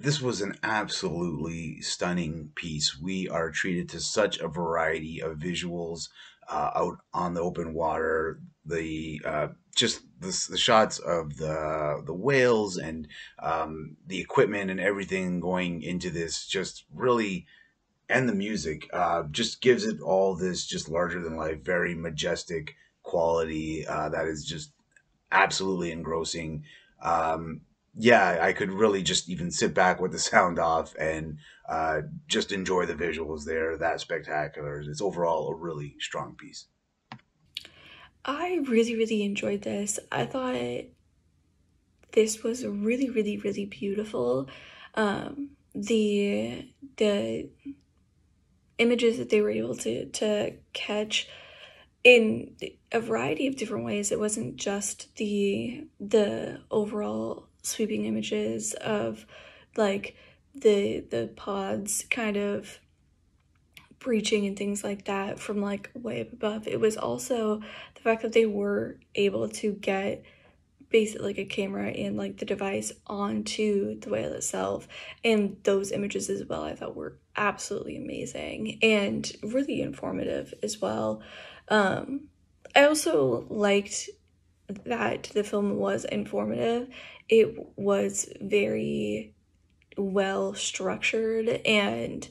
this was an absolutely stunning piece. We are treated to such a variety of visuals out on the open water. The just the shots of the whales and the equipment and everything going into this just really, and the music just gives it all this just larger than life, very majestic quality that is just absolutely engrossing. Yeah, I could really just even sit back with the sound off and just enjoy the visuals. They're that spectacular. It's overall a really strong piece. I really, really enjoyed this. I thought this was really, really, really beautiful. The images that they were able to catch in a variety of different ways. It wasn't just the overall sweeping images of like the pods kind of breaching and things like that from like way up above. It was also the fact that they were able to get basically like a camera and like the device onto the whale itself, and those images as well I thought were absolutely amazing and really informative as well. um I also liked that the film was informative. It was very well structured and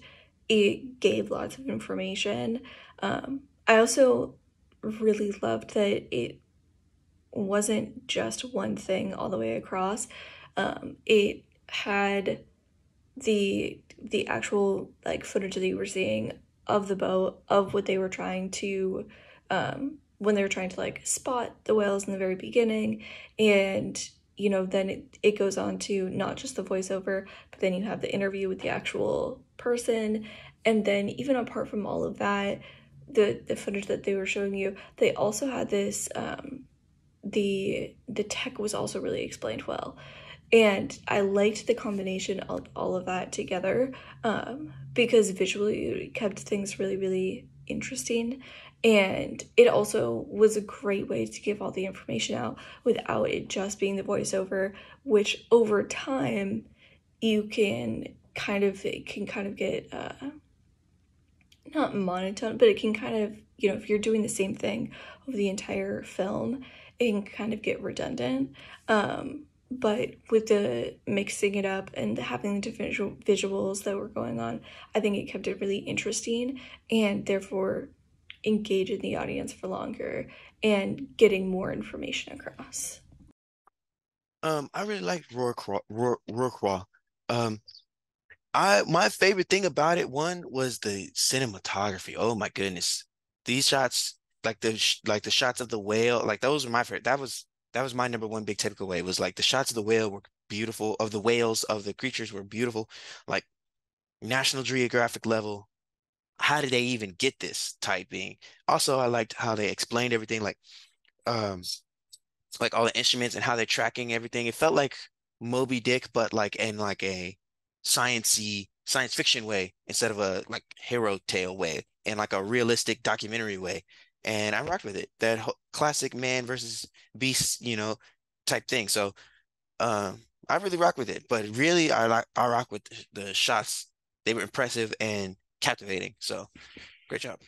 it gave lots of information. I also really loved that it wasn't just one thing all the way across. It had the actual like footage that you were seeing of the boat of what they were trying to when they were trying to like spot the whales in the very beginning, and then it goes on to not just the voiceover, but then you have the interview with the actual person, and then even apart from all of that, the footage that they were showing you, they also had this the tech was also really explained well, and I liked the combination of all of that together, because visually it kept things really, really interesting, and it also was a great way to give all the information out without it just being the voiceover, which over time you can kind of it can kind of get not monotone, but it can kind of, if you're doing the same thing over the entire film, it can kind of get redundant. But with the mixing it up and having the different visuals that were going on, I think it kept it really interesting and therefore engaging the audience for longer and getting more information across. I really liked RORQUAL. Um, I my favorite thing about it, one was the cinematography. Oh my goodness. These shots, like the shots of the whale, like those were my favorite. That was my number one big takeaway was like the shots of the whale were beautiful, of the whales, of the creatures were beautiful, like National Geographic level. How did they even get this typing? Also, I liked how they explained everything, um like all the instruments and how they're tracking everything. It felt like Moby Dick, but like in like a science fiction way instead of a like hero tale way and like a realistic documentary way. And I rocked with it. That classic man versus beast, type thing. So I really rock with it. But really, I rock with the shots. They were impressive and captivating. So great job.